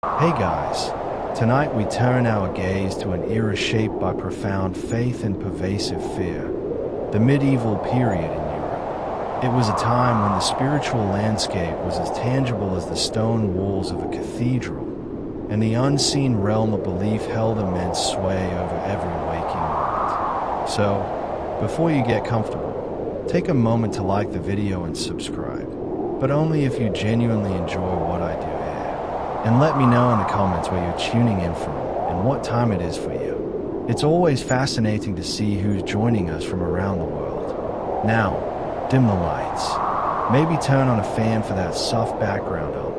Hey guys, tonight we turn our gaze to an era shaped by profound faith and pervasive fear, the medieval period in Europe. It was a time when the spiritual landscape was as tangible as the stone walls of a cathedral, and the unseen realm of belief held immense sway over every waking moment. So, before you get comfortable, take a moment to like the video and subscribe, but only if you genuinely enjoy what I do here. And let me know in the comments where you're tuning in from and what time it is for you. It's always fascinating to see who's joining us from around the world. Now, dim the lights. Maybe turn on a fan for that soft background hum.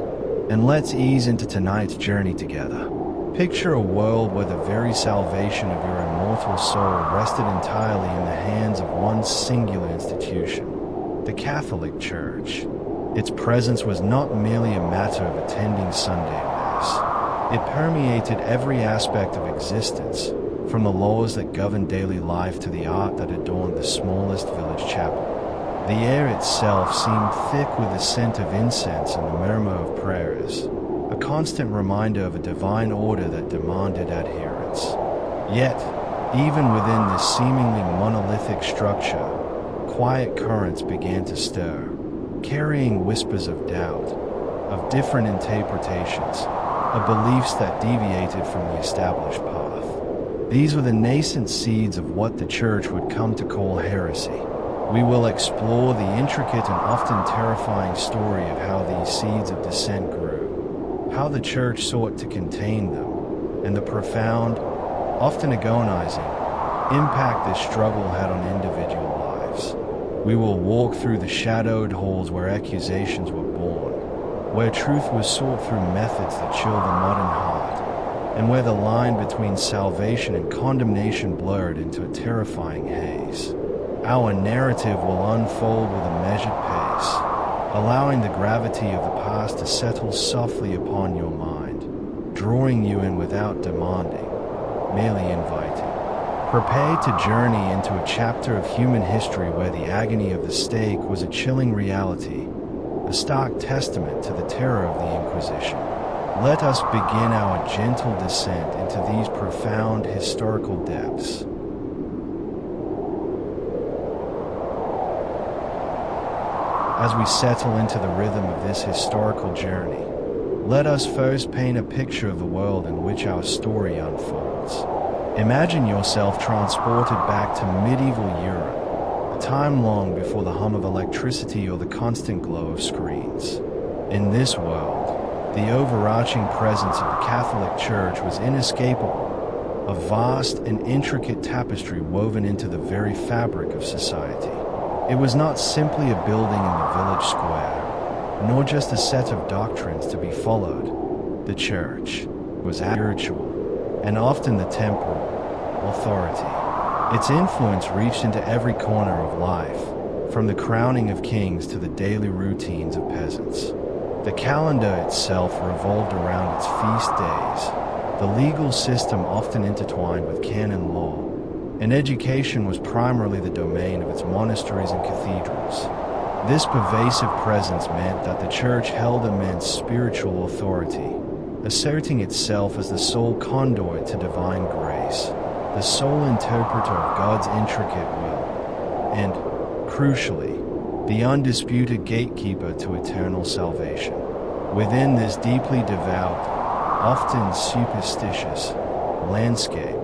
And let's ease into tonight's journey together. Picture a world where the very salvation of your immortal soul rested entirely in the hands of one singular institution, the Catholic Church. Its presence was not merely a matter of attending Sunday Mass. It permeated every aspect of existence, from the laws that govern daily life to the art that adorned the smallest village chapel. The air itself seemed thick with the scent of incense and the murmur of prayers, a constant reminder of a divine order that demanded adherence. Yet, even within this seemingly monolithic structure, quiet currents began to stir, carrying whispers of doubt, of different interpretations, of beliefs that deviated from the established path. These were the nascent seeds of what the Church would come to call heresy. We will explore the intricate and often terrifying story of how these seeds of dissent grew, how the Church sought to contain them, and the profound, often agonizing, impact this struggle had on individual lives. We will walk through the shadowed halls where accusations were born, where truth was sought through methods that chill the modern heart, and where the line between salvation and condemnation blurred into a terrifying haze. Our narrative will unfold with a measured pace, allowing the gravity of the past to settle softly upon your mind, drawing you in without demanding, merely inviting. Prepare to journey into a chapter of human history where the agony of the stake was a chilling reality, a stark testament to the terror of the Inquisition. Let us begin our gentle descent into these profound historical depths. As we settle into the rhythm of this historical journey, let us first paint a picture of the world in which our story unfolds. Imagine yourself transported back to medieval Europe, a time long before the hum of electricity or the constant glow of screens. In this world, the overarching presence of the Catholic Church was inescapable, a vast and intricate tapestry woven into the very fabric of society. It was not simply a building in the village square, nor just a set of doctrines to be followed. The Church was spiritual, and often the temporal, authority. Its influence reached into every corner of life, from the crowning of kings to the daily routines of peasants. The calendar itself revolved around its feast days, the legal system often intertwined with canon law, and education was primarily the domain of its monasteries and cathedrals. This pervasive presence meant that the Church held immense spiritual authority, asserting itself as the sole conduit to divine grace, the sole interpreter of God's intricate will, and, crucially, the undisputed gatekeeper to eternal salvation. Within this deeply devout, often superstitious, landscape,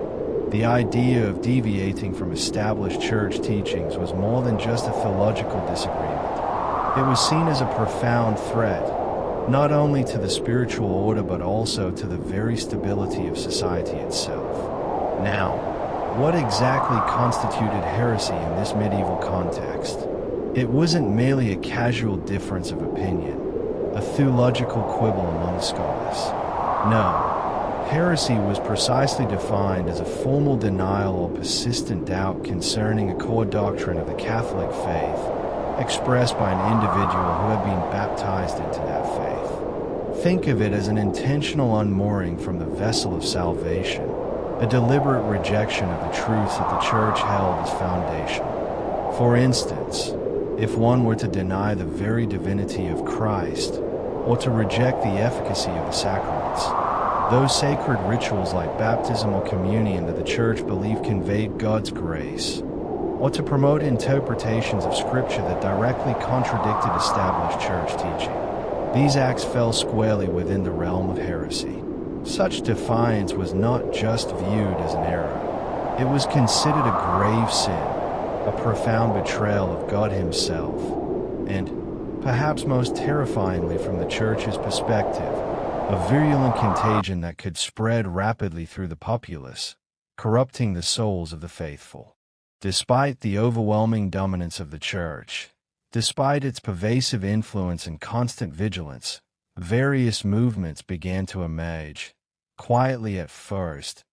the idea of deviating from established church teachings was more than just a theological disagreement. It was seen as a profound threat, not only to the spiritual order but also to the very stability of society itself. Now, what exactly constituted heresy in this medieval context? It wasn't merely a casual difference of opinion, a theological quibble among scholars. No, heresy was precisely defined as a formal denial or persistent doubt concerning a core doctrine of the Catholic faith, expressed by an individual who had been baptized into that faith. Think of it as an intentional unmooring from the vessel of salvation, a deliberate rejection of the truths that the Church held as foundational. For instance, if one were to deny the very divinity of Christ, or to reject the efficacy of the sacraments, Those sacred rituals like baptism or communion that the Church believed conveyed God's grace, or to promote interpretations of Scripture that directly contradicted established church teaching. These acts fell squarely within the realm of heresy. Such defiance was not just viewed as an error. It was considered a grave sin, a profound betrayal of God Himself, and, perhaps most terrifyingly from the Church's perspective, a virulent contagion that could spread rapidly through the populace, corrupting the souls of the faithful. Despite the overwhelming dominance of the Church, despite its pervasive influence and constant vigilance, various movements began to emerge, quietly at first,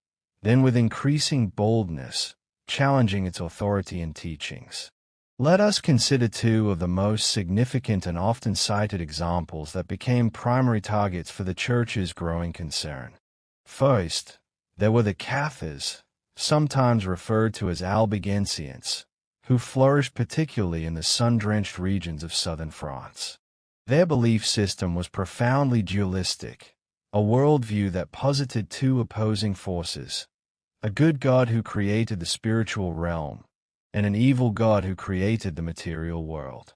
then with increasing boldness, challenging its authority and teachings. Let us consider two of the most significant and often cited examples that became primary targets for the Church's growing concern. First, there were the Cathars, sometimes referred to as Albigensians, who flourished particularly in the sun-drenched regions of southern France. Their belief system was profoundly dualistic, a worldview that posited two opposing forces: a good God who created the spiritual realm, and an evil God who created the material world.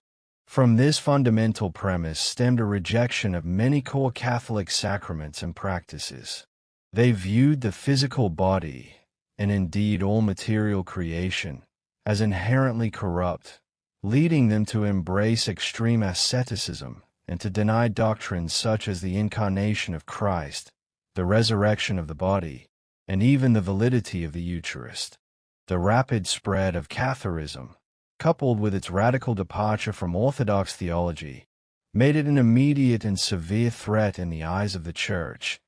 From this fundamental premise stemmed a rejection of many core Catholic sacraments and practices. They viewed the physical body, and indeed all material creation, as inherently corrupt, leading them to embrace extreme asceticism and to deny doctrines such as the incarnation of Christ, the resurrection of the body, and even the validity of the Eucharist. The rapid spread of Catharism, coupled with its radical departure from Orthodox theology, made it an immediate and severe threat in the eyes of the Church,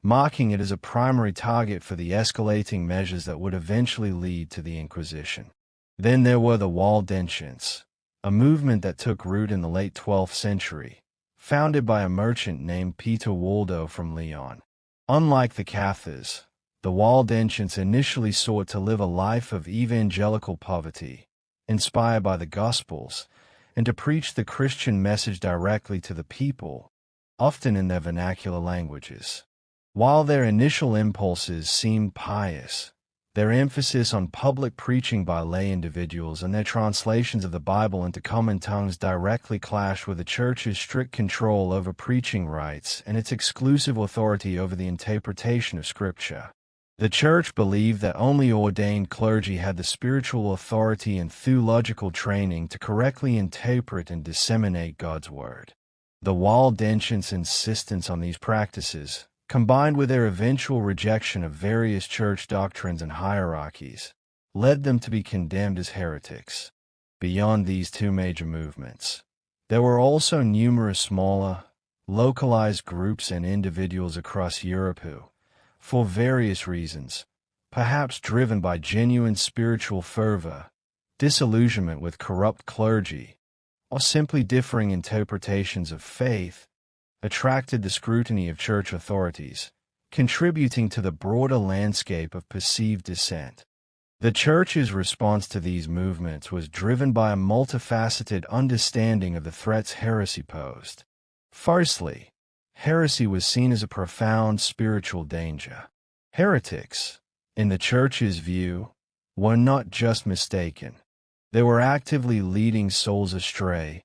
marking it as a primary target for the escalating measures that would eventually lead to the Inquisition. Then there were the Waldensians, a movement that took root in the late 12th century, founded by a merchant named Peter Waldo from Lyon. Unlike the Cathars, the Waldensians initially sought to live a life of evangelical poverty, inspired by the Gospels, and to preach the Christian message directly to the people, often in their vernacular languages. While their initial impulses seemed pious, their emphasis on public preaching by lay individuals and their translations of the Bible into common tongues directly clashed with the Church's strict control over preaching rights and its exclusive authority over the interpretation of Scripture. The Church believed that only ordained clergy had the spiritual authority and theological training to correctly interpret and disseminate God's Word. The Waldensians' insistence on these practices, combined with their eventual rejection of various church doctrines and hierarchies, led them to be condemned as heretics. Beyond these two major movements, there were also numerous smaller, localized groups and individuals across Europe who, for various reasons, perhaps driven by genuine spiritual fervor, disillusionment with corrupt clergy, or simply differing interpretations of faith, attracted the scrutiny of church authorities, contributing to the broader landscape of perceived dissent. The Church's response to these movements was driven by a multifaceted understanding of the threats heresy posed. Firstly, heresy was seen as a profound spiritual danger. Heretics, in the Church's view, were not just mistaken. They were actively leading souls astray,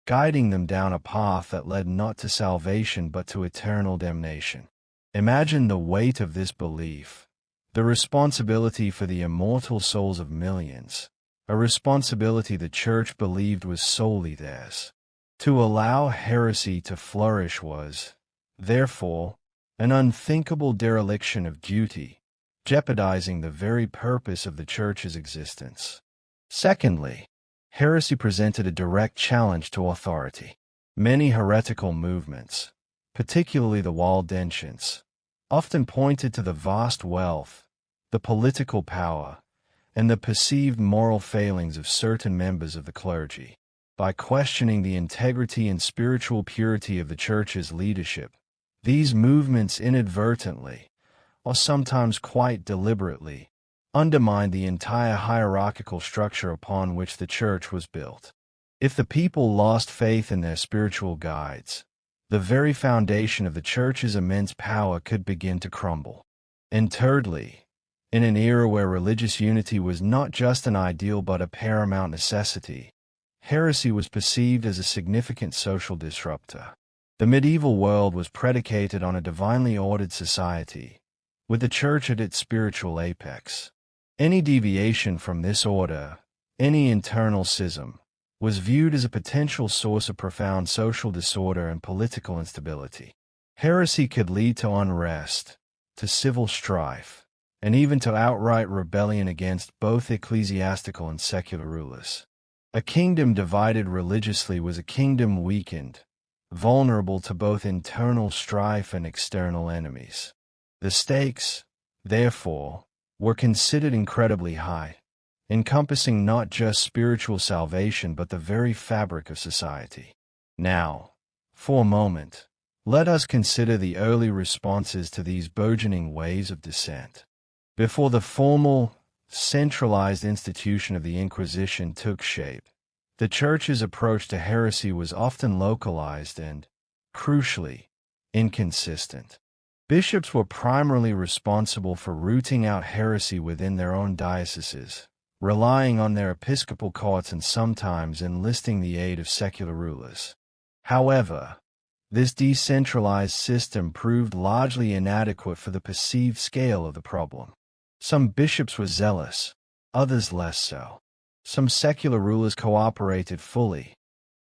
guiding them down a path that led not to salvation but to eternal damnation. Imagine the weight of this belief, the responsibility for the immortal souls of millions, a responsibility the Church believed was solely theirs. To allow heresy to flourish was, therefore, an unthinkable dereliction of duty, jeopardizing the very purpose of the Church's existence. Secondly, heresy presented a direct challenge to authority. Many heretical movements, particularly the Waldensians, often pointed to the vast wealth, the political power, and the perceived moral failings of certain members of the clergy. By questioning the integrity and spiritual purity of the Church's leadership, these movements inadvertently, or sometimes quite deliberately, undermined the entire hierarchical structure upon which the Church was built. If the people lost faith in their spiritual guides, the very foundation of the Church's immense power could begin to crumble. And thirdly, in an era where religious unity was not just an ideal but a paramount necessity, heresy was perceived as a significant social disruptor. The medieval world was predicated on a divinely ordered society, with the Church at its spiritual apex. Any deviation from this order, any internal schism, was viewed as a potential source of profound social disorder and political instability. Heresy could lead to unrest, to civil strife, and even to outright rebellion against both ecclesiastical and secular rulers. A kingdom divided religiously was a kingdom weakened, vulnerable to both internal strife and external enemies. The stakes, therefore, were considered incredibly high, encompassing not just spiritual salvation but the very fabric of society. Now, for a moment, let us consider the early responses to these burgeoning waves of dissent. Before the formal, centralized institution of the Inquisition took shape, the Church's approach to heresy was often localized and, crucially, inconsistent. Bishops were primarily responsible for rooting out heresy within their own dioceses, relying on their episcopal courts and sometimes enlisting the aid of secular rulers. However, this decentralized system proved largely inadequate for the perceived scale of the problem. Some bishops were zealous, others less so. Some secular rulers cooperated fully,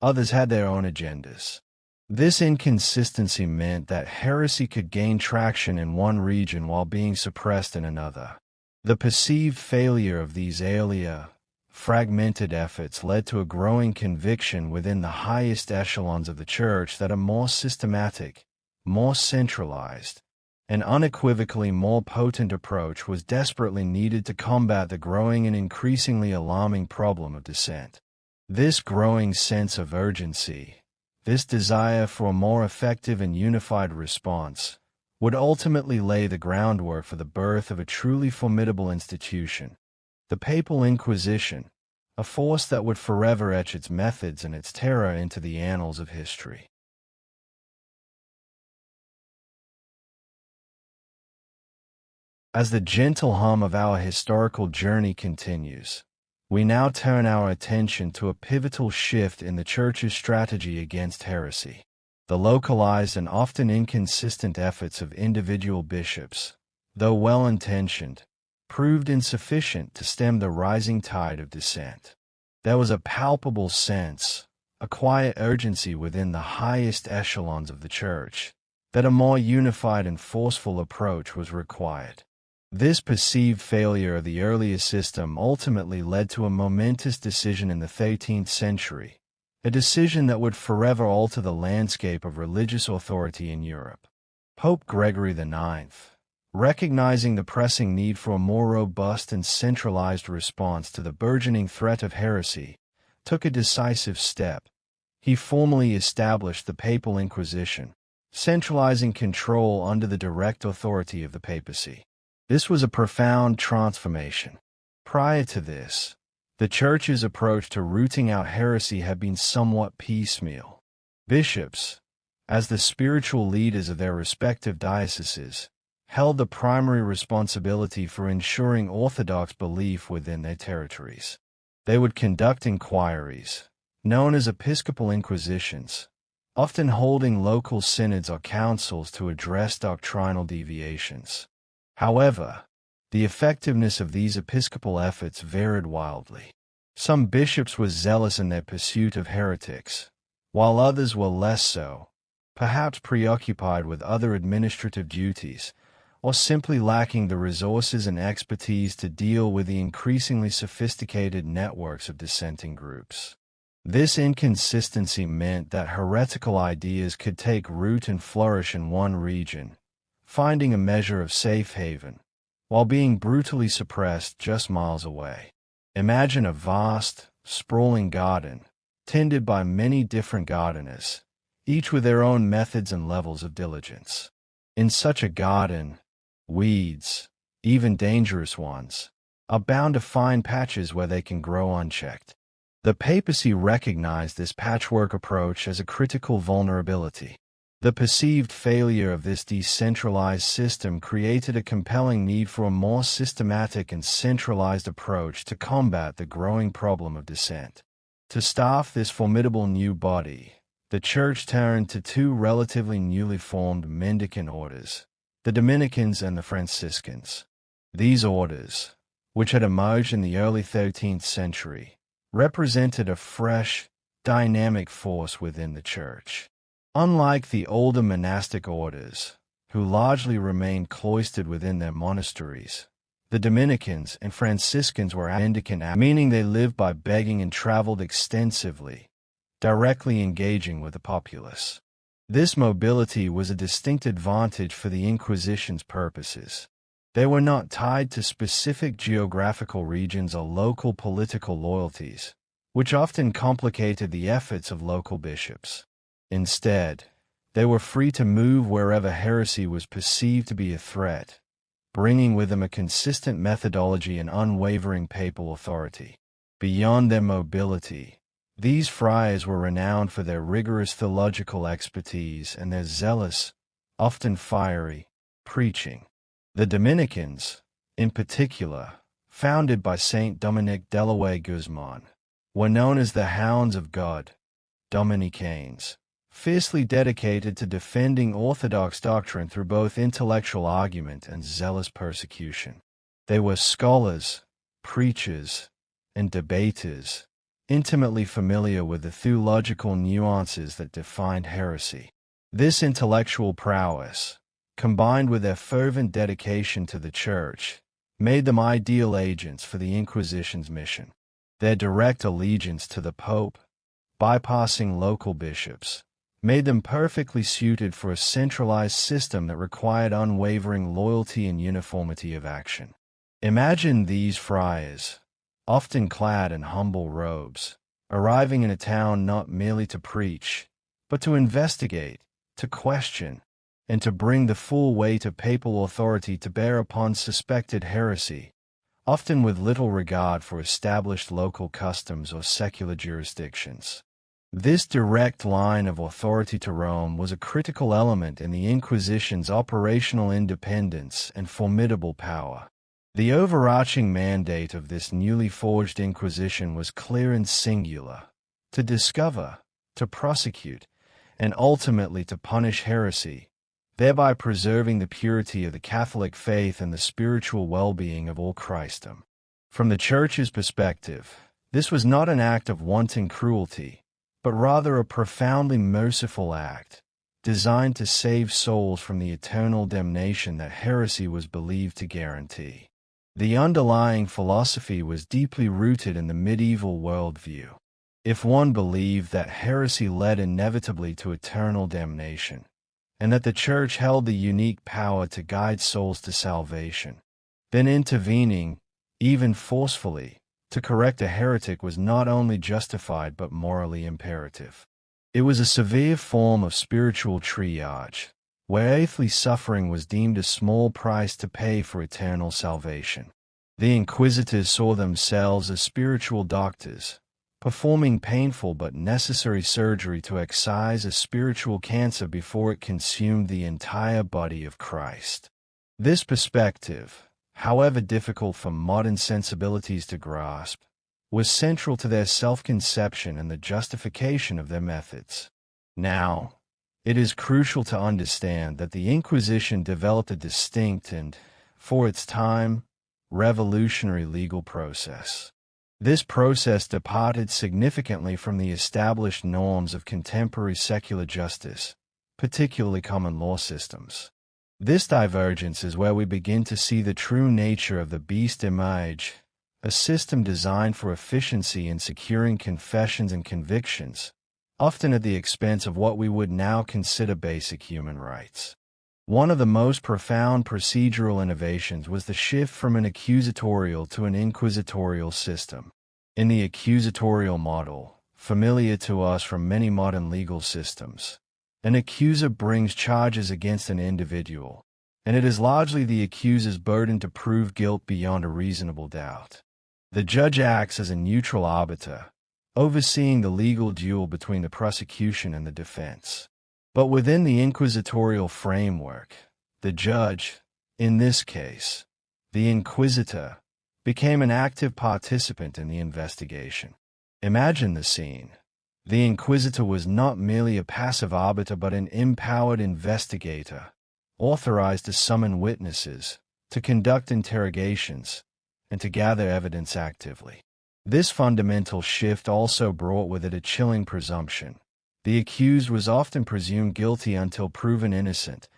others had their own agendas. This inconsistency meant that heresy could gain traction in one region while being suppressed in another. The perceived failure of these earlier, fragmented efforts led to a growing conviction within the highest echelons of the Church that a more systematic, more centralized, and unequivocally more potent approach was desperately needed to combat the growing and increasingly alarming problem of dissent. This growing sense of urgency, this desire for a more effective and unified response, would ultimately lay the groundwork for the birth of a truly formidable institution, the Papal Inquisition, a force that would forever etch its methods and its terror into the annals of history. As the gentle hum of our historical journey continues, we now turn our attention to a pivotal shift in the Church's strategy against heresy. The localized and often inconsistent efforts of individual bishops, though well-intentioned, proved insufficient to stem the rising tide of dissent. There was a palpable sense, a quiet urgency within the highest echelons of the Church, that a more unified and forceful approach was required. This perceived failure of the earlier system ultimately led to a momentous decision in the 13th century, a decision that would forever alter the landscape of religious authority in Europe. Pope Gregory IX, recognizing the pressing need for a more robust and centralized response to the burgeoning threat of heresy, took a decisive step. He formally established the Papal Inquisition, centralizing control under the direct authority of the papacy. This was a profound transformation. Prior to this, the Church's approach to rooting out heresy had been somewhat piecemeal. Bishops, as the spiritual leaders of their respective dioceses, held the primary responsibility for ensuring orthodox belief within their territories. They would conduct inquiries, known as episcopal inquisitions, often holding local synods or councils to address doctrinal deviations. However, the effectiveness of these episcopal efforts varied wildly. Some bishops were zealous in their pursuit of heretics, while others were less so, perhaps preoccupied with other administrative duties, or simply lacking the resources and expertise to deal with the increasingly sophisticated networks of dissenting groups. This inconsistency meant that heretical ideas could take root and flourish in one region, finding a measure of safe haven, while being brutally suppressed just miles away. Imagine a vast, sprawling garden, tended by many different gardeners, each with their own methods and levels of diligence. In such a garden, weeds, even dangerous ones, are bound to find patches where they can grow unchecked. The papacy recognized this patchwork approach as a critical vulnerability. The perceived failure of this decentralized system created a compelling need for a more systematic and centralized approach to combat the growing problem of dissent. To staff this formidable new body, the Church turned to two relatively newly formed mendicant orders, the Dominicans and the Franciscans. These orders, which had emerged in the early 13th century, represented a fresh, dynamic force within the Church. Unlike the older monastic orders, who largely remained cloistered within their monasteries, the Dominicans and Franciscans were mendicant, meaning they lived by begging and traveled extensively, directly engaging with the populace. This mobility was a distinct advantage for the Inquisition's purposes. They were not tied to specific geographical regions or local political loyalties, which often complicated the efforts of local bishops. Instead, they were free to move wherever heresy was perceived to be a threat, bringing with them a consistent methodology and unwavering papal authority. Beyond their mobility, these friars were renowned for their rigorous theological expertise and their zealous, often fiery, preaching. The Dominicans, in particular, founded by Saint Dominic de Guzman, were known as the Hounds of God, Dominicans, fiercely dedicated to defending orthodox doctrine through both intellectual argument and zealous persecution. They were scholars, preachers, and debaters, intimately familiar with the theological nuances that defined heresy. This intellectual prowess, combined with their fervent dedication to the Church, made them ideal agents for the Inquisition's mission. Their direct allegiance to the Pope, bypassing local bishops, made them perfectly suited for a centralized system that required unwavering loyalty and uniformity of action. Imagine these friars, often clad in humble robes, arriving in a town not merely to preach, but to investigate, to question, and to bring the full weight of papal authority to bear upon suspected heresy, often with little regard for established local customs or secular jurisdictions. This direct line of authority to Rome was a critical element in the Inquisition's operational independence and formidable power. The overarching mandate of this newly forged Inquisition was clear and singular: to discover, to prosecute, and ultimately to punish heresy, thereby preserving the purity of the Catholic faith and the spiritual well-being of all Christendom. From the Church's perspective, this was not an act of wanton cruelty, but rather a profoundly merciful act, designed to save souls from the eternal damnation that heresy was believed to guarantee. The underlying philosophy was deeply rooted in the medieval worldview. If one believed that heresy led inevitably to eternal damnation, and that the Church held the unique power to guide souls to salvation, then intervening, even forcefully, to correct a heretic was not only justified but morally imperative. It was a severe form of spiritual triage, where earthly suffering was deemed a small price to pay for eternal salvation. The inquisitors saw themselves as spiritual doctors, performing painful but necessary surgery to excise a spiritual cancer before it consumed the entire body of Christ. This perspective, however difficult for modern sensibilities to grasp, was central to their self-conception and the justification of their methods. Now, it is crucial to understand that the Inquisition developed a distinct and, for its time, revolutionary legal process. This process departed significantly from the established norms of contemporary secular justice, particularly common law systems. This divergence is where we begin to see the true nature of the beast emerge, a system designed for efficiency in securing confessions and convictions, often at the expense of what we would now consider basic human rights. One of the most profound procedural innovations was the shift from an accusatorial to an inquisitorial system. In the accusatorial model, familiar to us from many modern legal systems, an accuser brings charges against an individual, and it is largely the accuser's burden to prove guilt beyond a reasonable doubt. The judge acts as a neutral arbiter, overseeing the legal duel between the prosecution and the defense. But within the inquisitorial framework, the judge, in this case, the inquisitor, became an active participant in the investigation. Imagine the scene. The inquisitor was not merely a passive arbiter but an empowered investigator, authorized to summon witnesses, to conduct interrogations, and to gather evidence actively. This fundamental shift also brought with it a chilling presumption. The accused was often presumed guilty until proven innocent,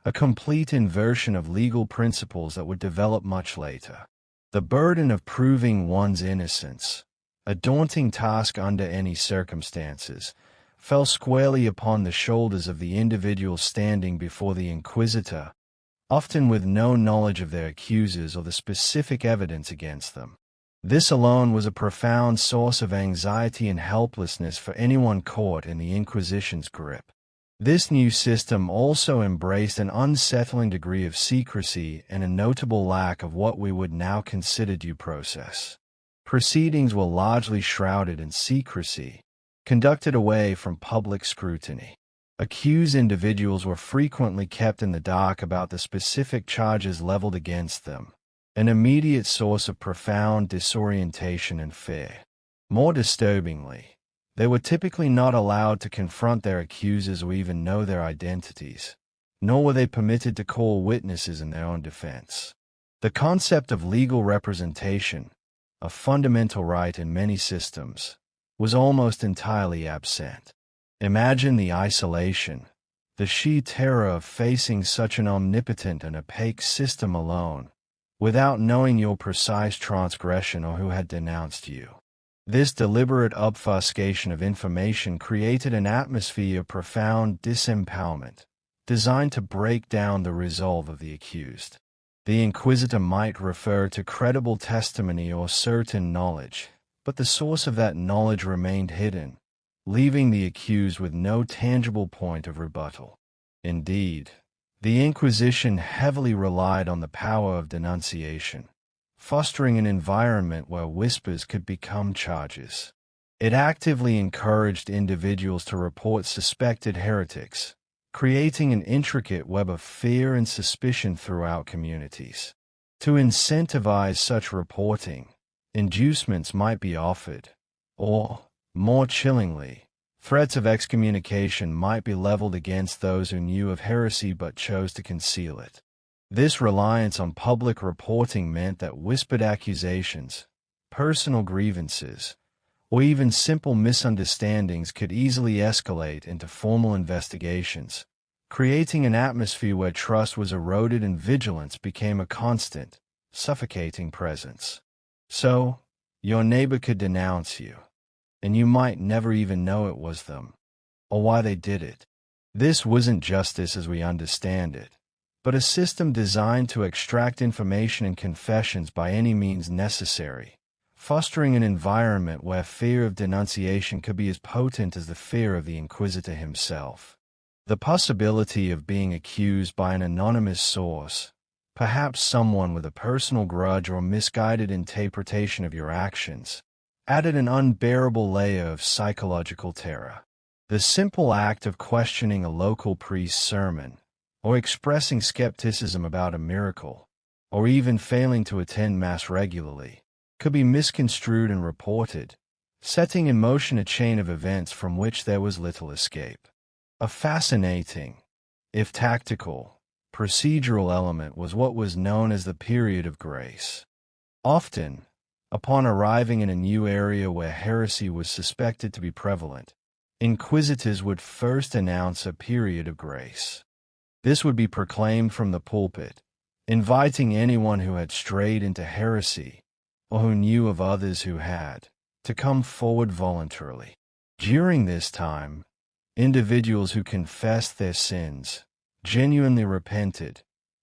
a complete inversion of legal principles that would develop much later. The burden of proving one's innocence, a daunting task under any circumstances, fell squarely upon the shoulders of the individual standing before the inquisitor, often with no knowledge of their accusers or the specific evidence against them. This alone was a profound source of anxiety and helplessness for anyone caught in the Inquisition's grip. This new system also embraced an unsettling degree of secrecy and a notable lack of what we would now consider due process. Proceedings were largely shrouded in secrecy, conducted away from public scrutiny. Accused individuals were frequently kept in the dark about the specific charges leveled against them, an immediate source of profound disorientation and fear. More disturbingly, they were typically not allowed to confront their accusers or even know their identities, nor were they permitted to call witnesses in their own defense. The concept of legal representation, a fundamental right in many systems, was almost entirely absent. Imagine the isolation, the sheer terror of facing such an omnipotent and opaque system alone, without knowing your precise transgression or who had denounced you. This deliberate obfuscation of information created an atmosphere of profound disempowerment, designed to break down the resolve of the accused. The inquisitor might refer to credible testimony or certain knowledge, but the source of that knowledge remained hidden, leaving the accused with no tangible point of rebuttal. Indeed, the Inquisition heavily relied on the power of denunciation, fostering an environment where whispers could become charges. It actively encouraged individuals to report suspected heretics, creating an intricate web of fear and suspicion throughout communities. To incentivize such reporting, inducements might be offered, or, more chillingly, threats of excommunication might be leveled against those who knew of heresy but chose to conceal it. This reliance on public reporting meant that whispered accusations, personal grievances, or even simple misunderstandings could easily escalate into formal investigations, creating an atmosphere where trust was eroded and vigilance became a constant, suffocating presence. So, your neighbor could denounce you, and you might never even know it was them, or why they did it. This wasn't justice as we understand it, but a system designed to extract information and confessions by any means necessary, fostering an environment where fear of denunciation could be as potent as the fear of the inquisitor himself. The possibility of being accused by an anonymous source, perhaps someone with a personal grudge or misguided interpretation of your actions, added an unbearable layer of psychological terror. The simple act of questioning a local priest's sermon, or expressing skepticism about a miracle, or even failing to attend Mass regularly, could be misconstrued and reported, setting in motion a chain of events from which there was little escape. A fascinating, if tactical, procedural element was what was known as the period of grace. Often, upon arriving in a new area where heresy was suspected to be prevalent, inquisitors would first announce a period of grace. This would be proclaimed from the pulpit, inviting anyone who had strayed into heresy, or who knew of others who had, to come forward voluntarily. During this time, individuals who confessed their sins, genuinely repented,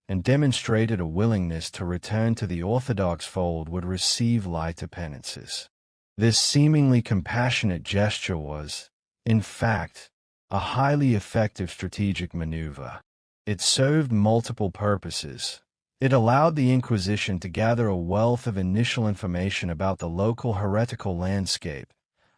and demonstrated a willingness to return to the Orthodox fold would receive lighter penances. This seemingly compassionate gesture was, in fact, a highly effective strategic maneuver. It served multiple purposes. It allowed the Inquisition to gather a wealth of initial information about the local heretical landscape,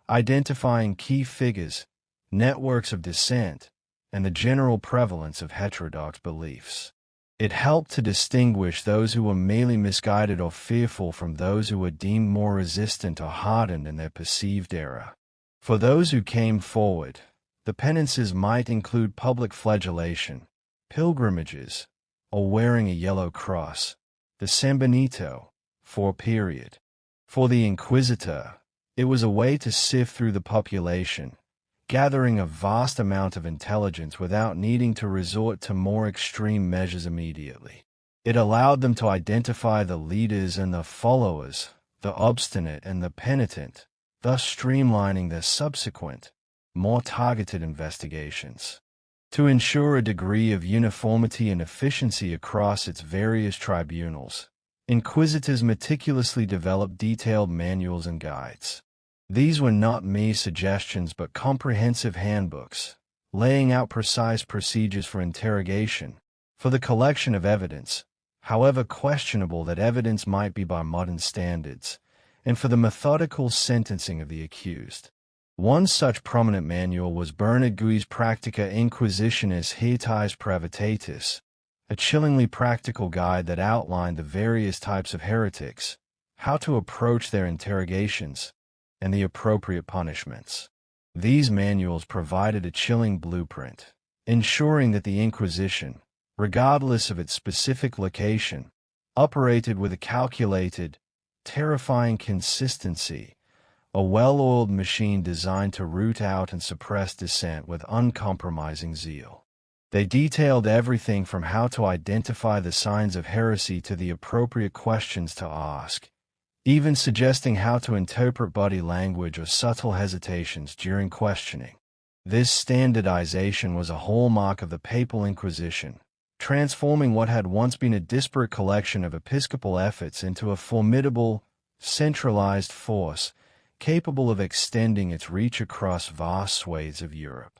identifying key figures, networks of dissent, and the general prevalence of heterodox beliefs. It helped to distinguish those who were merely misguided or fearful from those who were deemed more resistant or hardened in their perceived error. For those who came forward, the penances might include public flagellation, pilgrimages, or wearing a yellow cross, the San Benito, for a period. For the inquisitor, it was a way to sift through the population, gathering a vast amount of intelligence without needing to resort to more extreme measures immediately. It allowed them to identify the leaders and the followers, the obstinate and the penitent, thus streamlining their subsequent, more targeted investigations. To ensure a degree of uniformity and efficiency across its various tribunals, inquisitors meticulously developed detailed manuals and guides. These were not mere suggestions but comprehensive handbooks, laying out precise procedures for interrogation, for the collection of evidence, however questionable that evidence might be by modern standards, and for the methodical sentencing of the accused. One such prominent manual was Bernard Guy's Practica Inquisitionis Haetis Pravitatis, a chillingly practical guide that outlined the various types of heretics, how to approach their interrogations, and the appropriate punishments. These manuals provided a chilling blueprint, ensuring that the Inquisition, regardless of its specific location, operated with a calculated, terrifying consistency, a well-oiled machine designed to root out and suppress dissent with uncompromising zeal. They detailed everything from how to identify the signs of heresy to the appropriate questions to ask, even suggesting how to interpret body language or subtle hesitations during questioning. This standardization was a hallmark of the Papal Inquisition, transforming what had once been a disparate collection of episcopal efforts into a formidable, centralized force capable of extending its reach across vast swathes of Europe.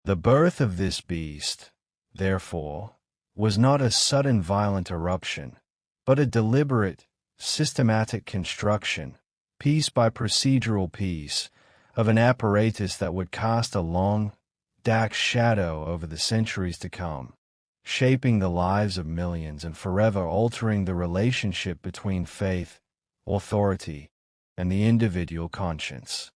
The birth of this beast, therefore, was not a sudden violent eruption, but a deliberate, systematic construction, piece by procedural piece, of an apparatus that would cast a long, dark shadow over the centuries to come, shaping the lives of millions and forever altering the relationship between faith, authority, and the individual conscience.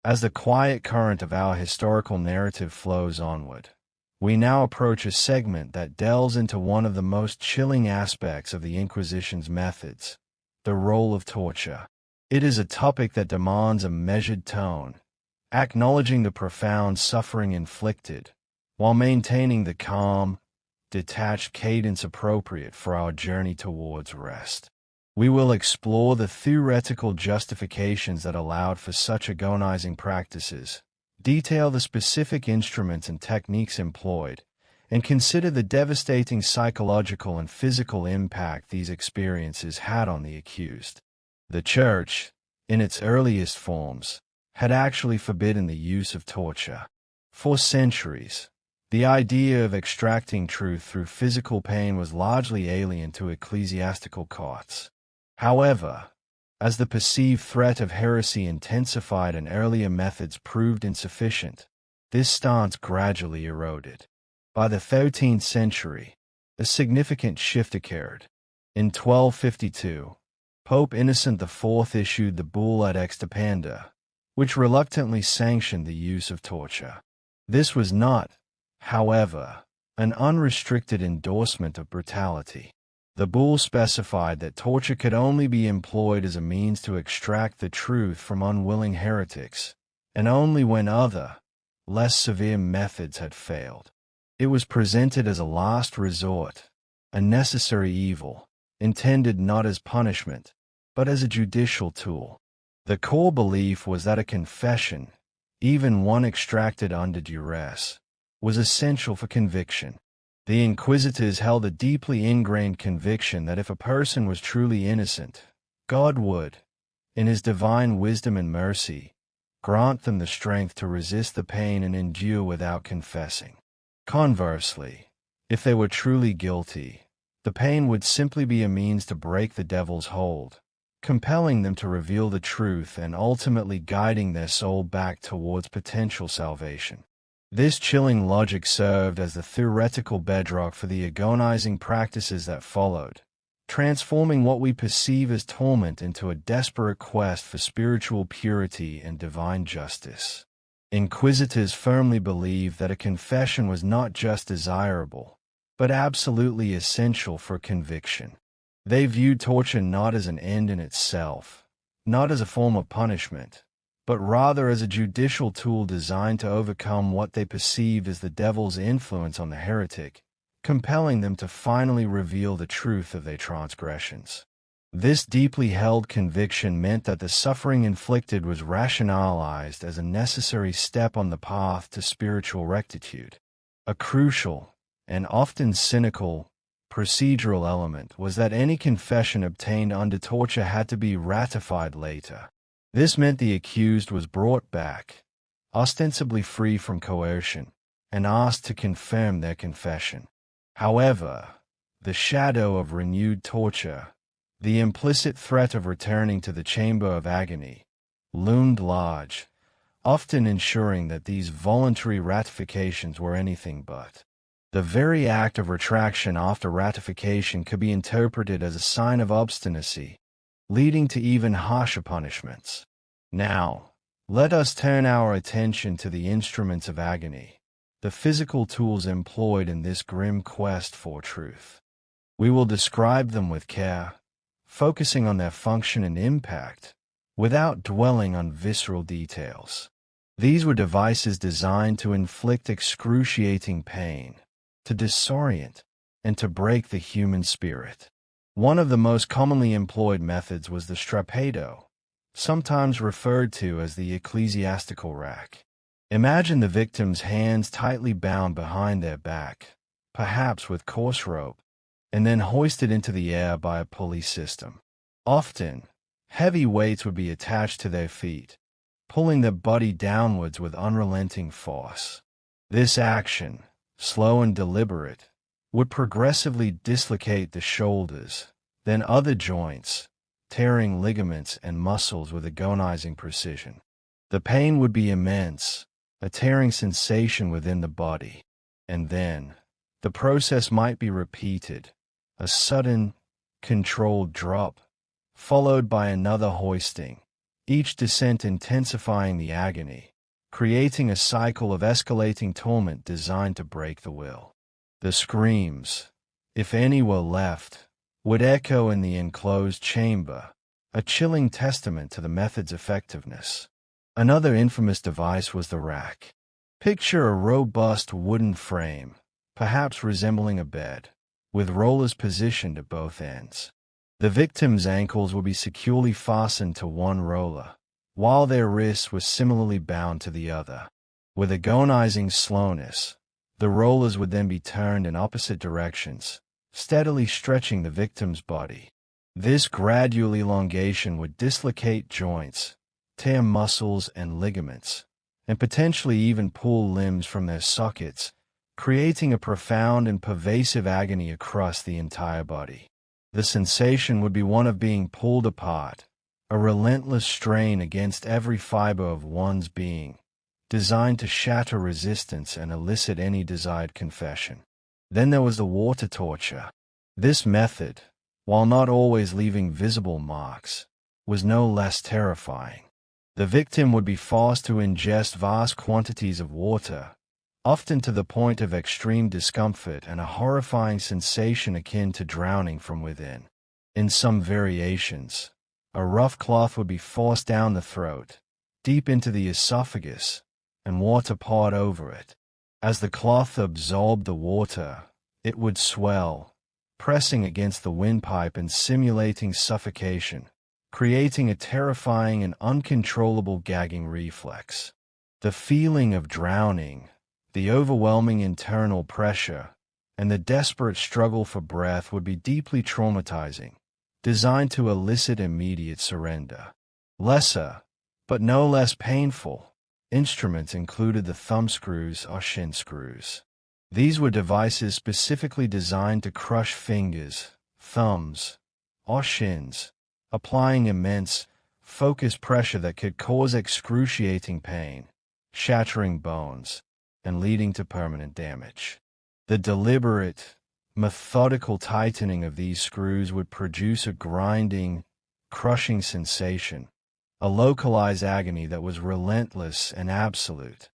As the quiet current of our historical narrative flows onward, we now approach a segment that delves into one of the most chilling aspects of the Inquisition's methods, the role of torture. It is a topic that demands a measured tone, acknowledging the profound suffering inflicted, while maintaining the calm, detached cadence appropriate for our journey towards rest. We will explore the theoretical justifications that allowed for such agonizing practices, detail the specific instruments and techniques employed, and consider the devastating psychological and physical impact these experiences had on the accused. The Church, in its earliest forms, had actually forbidden the use of torture. For centuries, the idea of extracting truth through physical pain was largely alien to ecclesiastical courts. However, as the perceived threat of heresy intensified and earlier methods proved insufficient, this stance gradually eroded. By the 13th century, a significant shift occurred. In 1252, Pope Innocent IV issued the bull Ad Extirpanda, which reluctantly sanctioned the use of torture. This was not, however, an unrestricted endorsement of brutality. The bull specified that torture could only be employed as a means to extract the truth from unwilling heretics, and only when other, less severe methods had failed. It was presented as a last resort, a necessary evil, intended not as punishment, but as a judicial tool. The core belief was that a confession, even one extracted under duress, was essential for conviction. The inquisitors held a deeply ingrained conviction that if a person was truly innocent, God would, in His divine wisdom and mercy, grant them the strength to resist the pain and endure without confessing. Conversely, if they were truly guilty, the pain would simply be a means to break the devil's hold, compelling them to reveal the truth and ultimately guiding their soul back towards potential salvation. This chilling logic served as the theoretical bedrock for the agonizing practices that followed, transforming what we perceive as torment into a desperate quest for spiritual purity and divine justice. Inquisitors firmly believed that a confession was not just desirable, but absolutely essential for conviction. They viewed torture not as an end in itself, not as a form of punishment, but rather as a judicial tool designed to overcome what they perceived as the devil's influence on the heretic, compelling them to finally reveal the truth of their transgressions. This deeply held conviction meant that the suffering inflicted was rationalized as a necessary step on the path to spiritual rectitude. A crucial, and often cynical, procedural element was that any confession obtained under torture had to be ratified later. This meant the accused was brought back, ostensibly free from coercion, and asked to confirm their confession. However, the shadow of renewed torture, the implicit threat of returning to the chamber of agony, loomed large, often ensuring that these voluntary ratifications were anything but. The very act of retraction after ratification could be interpreted as a sign of obstinacy, leading to even harsher punishments. Now, let us turn our attention to the instruments of agony, the physical tools employed in this grim quest for truth. We will describe them with care, focusing on their function and impact, without dwelling on visceral details. These were devices designed to inflict excruciating pain, to disorient, and to break the human spirit. One of the most commonly employed methods was the strappado, sometimes referred to as the ecclesiastical rack. Imagine the victim's hands tightly bound behind their back, perhaps with coarse rope, and then hoisted into the air by a pulley system. Often, heavy weights would be attached to their feet, pulling their body downwards with unrelenting force. This action, slow and deliberate, would progressively dislocate the shoulders, then other joints, tearing ligaments and muscles with agonizing precision. The pain would be immense, a tearing sensation within the body, and then the process might be repeated, a sudden, controlled drop, followed by another hoisting, each descent intensifying the agony, creating a cycle of escalating torment designed to break the will. The screams, if any were left, would echo in the enclosed chamber, a chilling testament to the method's effectiveness. Another infamous device was the rack. Picture a robust wooden frame, perhaps resembling a bed, with rollers positioned at both ends. The victim's ankles would be securely fastened to one roller, while their wrists were similarly bound to the other. With agonizing slowness, the rollers would then be turned in opposite directions, steadily stretching the victim's body. This gradual elongation would dislocate joints, tear muscles and ligaments, and potentially even pull limbs from their sockets, creating a profound and pervasive agony across the entire body. The sensation would be one of being pulled apart, a relentless strain against every fiber of one's being, designed to shatter resistance and elicit any desired confession. Then there was the water torture. This method, while not always leaving visible marks, was no less terrifying. The victim would be forced to ingest vast quantities of water, often to the point of extreme discomfort and a horrifying sensation akin to drowning from within. In some variations, a rough cloth would be forced down the throat, deep into the esophagus, and water poured over it. As the cloth absorbed the water, it would swell, pressing against the windpipe and simulating suffocation, creating a terrifying and uncontrollable gagging reflex. The feeling of drowning, the overwhelming internal pressure, and the desperate struggle for breath would be deeply traumatizing, designed to elicit immediate surrender. Lesser, but no less painful, instruments included the thumb screws or shin screws. These were devices specifically designed to crush fingers, thumbs, or shins, applying immense, focused pressure that could cause excruciating pain, shattering bones, and leading to permanent damage. The deliberate, methodical tightening of these screws would produce a grinding, crushing sensation, a localized agony that was relentless and absolute.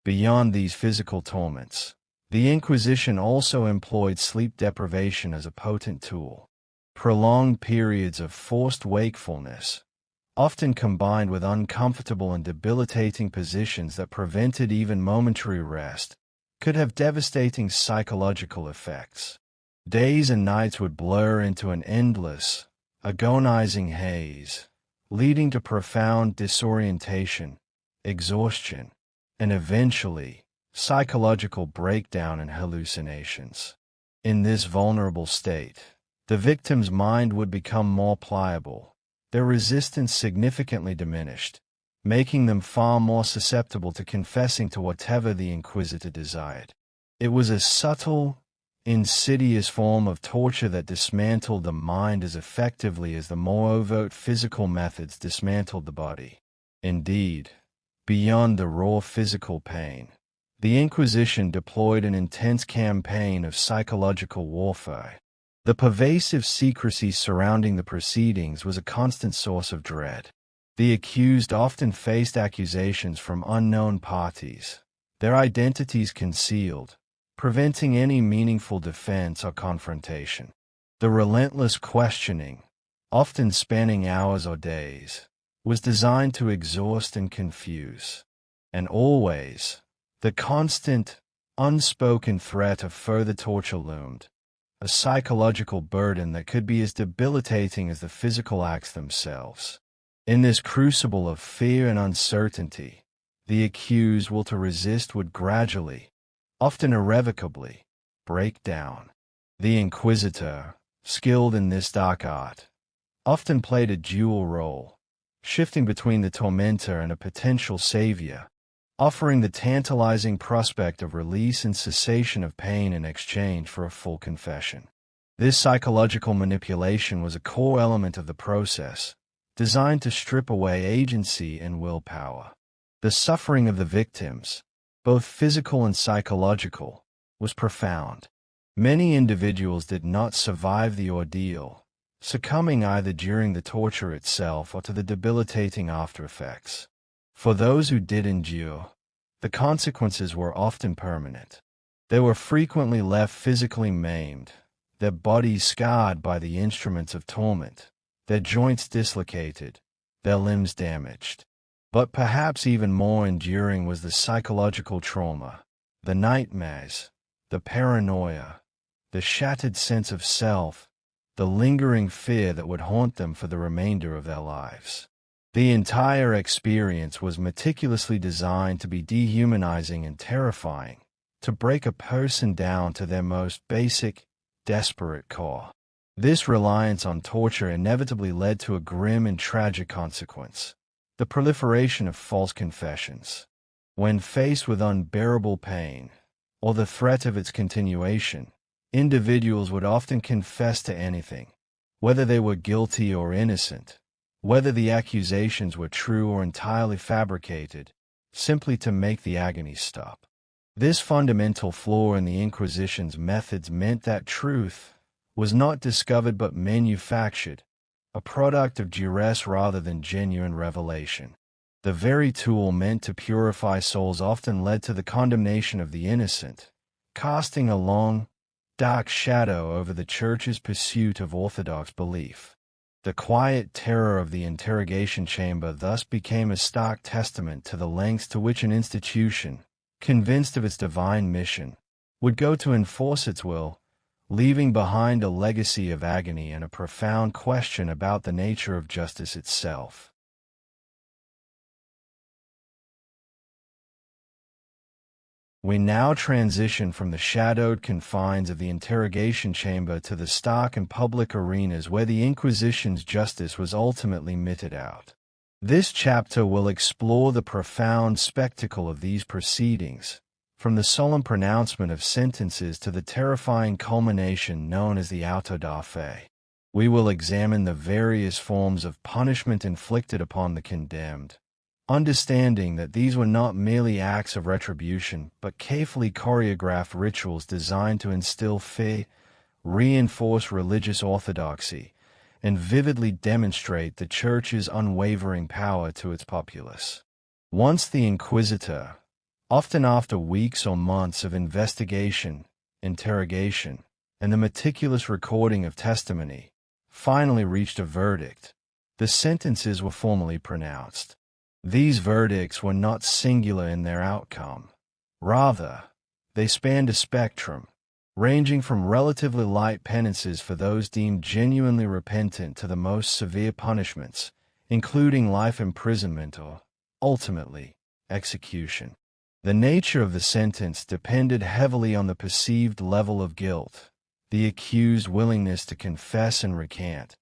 Beyond these physical torments, the Inquisition also employed sleep deprivation as a potent tool. Prolonged periods of forced wakefulness, often combined with uncomfortable and debilitating positions that prevented even momentary rest, could have devastating psychological effects. Days and nights would blur into an endless, agonizing haze, leading to profound disorientation, exhaustion, and eventually, psychological breakdown and hallucinations. In this vulnerable state, the victim's mind would become more pliable, their resistance significantly diminished, making them far more susceptible to confessing to whatever the inquisitor desired. It was a subtle, insidious form of torture that dismantled the mind as effectively as the more overt physical methods dismantled the body. Indeed, beyond the raw physical pain, the Inquisition deployed an intense campaign of psychological warfare. The pervasive secrecy surrounding the proceedings was a constant source of dread. The accused often faced accusations from unknown parties, their identities concealed, preventing any meaningful defense or confrontation. The relentless questioning, often spanning hours or days, was designed to exhaust and confuse. And always, the constant, unspoken threat of further torture loomed, a psychological burden that could be as debilitating as the physical acts themselves. In this crucible of fear and uncertainty, the accused will to resist would gradually, often irrevocably, break down. The inquisitor, skilled in this dark art, often played a dual role, shifting between the tormentor and a potential savior, offering the tantalizing prospect of release and cessation of pain in exchange for a full confession. This psychological manipulation was a core element of the process, designed to strip away agency and willpower. The suffering of the victims, both physical and psychological, was profound. Many individuals did not survive the ordeal, succumbing either during the torture itself or to the debilitating aftereffects. For those who did endure, the consequences were often permanent. They were frequently left physically maimed, their bodies scarred by the instruments of torment, their joints dislocated, their limbs damaged. But perhaps even more enduring was the psychological trauma, the nightmares, the paranoia, the shattered sense of self, the lingering fear that would haunt them for the remainder of their lives. The entire experience was meticulously designed to be dehumanizing and terrifying, to break a person down to their most basic, desperate core. This reliance on torture inevitably led to a grim and tragic consequence: the proliferation of false confessions. When faced with unbearable pain, or the threat of its continuation, individuals would often confess to anything, whether they were guilty or innocent, whether the accusations were true or entirely fabricated, simply to make the agony stop. This fundamental flaw in the Inquisition's methods meant that truth was not discovered but manufactured, a product of duress rather than genuine revelation. The very tool meant to purify souls often led to the condemnation of the innocent, casting a long, dark shadow over the Church's pursuit of orthodox belief. The quiet terror of the interrogation chamber thus became a stark testament to the lengths to which an institution, convinced of its divine mission, would go to enforce its will, leaving behind a legacy of agony and a profound question about the nature of justice itself. We now transition from the shadowed confines of the interrogation chamber to the stark and public arenas where the Inquisition's justice was ultimately meted out. This chapter will explore the profound spectacle of these proceedings, from the solemn pronouncement of sentences to the terrifying culmination known as the auto da fe. We will examine the various forms of punishment inflicted upon the condemned, understanding that these were not merely acts of retribution, but carefully choreographed rituals designed to instill fear, reinforce religious orthodoxy, and vividly demonstrate the Church's unwavering power to its populace. Once the inquisitor, often after weeks or months of investigation, interrogation, and the meticulous recording of testimony, finally reached a verdict, the sentences were formally pronounced. These verdicts were not singular in their outcome. Rather, they spanned a spectrum, ranging from relatively light penances for those deemed genuinely repentant to the most severe punishments, including life imprisonment or, ultimately, execution. The nature of the sentence depended heavily on the perceived level of guilt, the accused's willingness to confess and recant,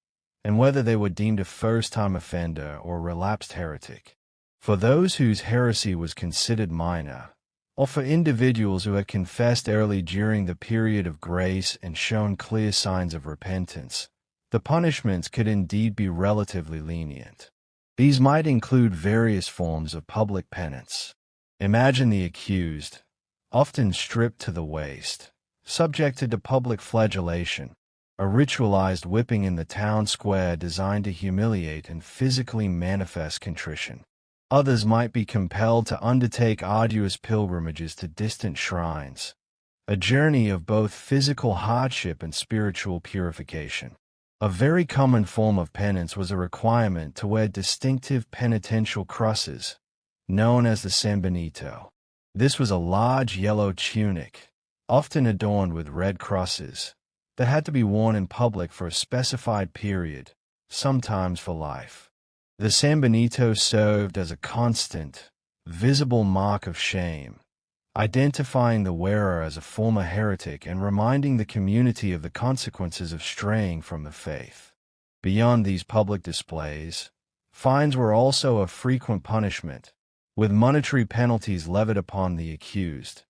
and whether they were deemed a first-time offender or relapsed heretic. For those whose heresy was considered minor, or for individuals who had confessed early during the period of grace and shown clear signs of repentance, the punishments could indeed be relatively lenient. These might include various forms of public penance. Imagine the accused, often stripped to the waist, subjected to public flagellation, a ritualized whipping in the town square designed to humiliate and physically manifest contrition. Others might be compelled to undertake arduous pilgrimages to distant shrines, a journey of both physical hardship and spiritual purification. A very common form of penance was a requirement to wear distinctive penitential crosses, known as the San Benito. This was a large yellow tunic, often adorned with red crosses, that had to be worn in public for a specified period, sometimes for life. The San Benito served as a constant, visible mark of shame, identifying the wearer as a former heretic and reminding the community of the consequences of straying from the faith. Beyond these public displays, fines were also a frequent punishment, with monetary penalties levied upon the accused,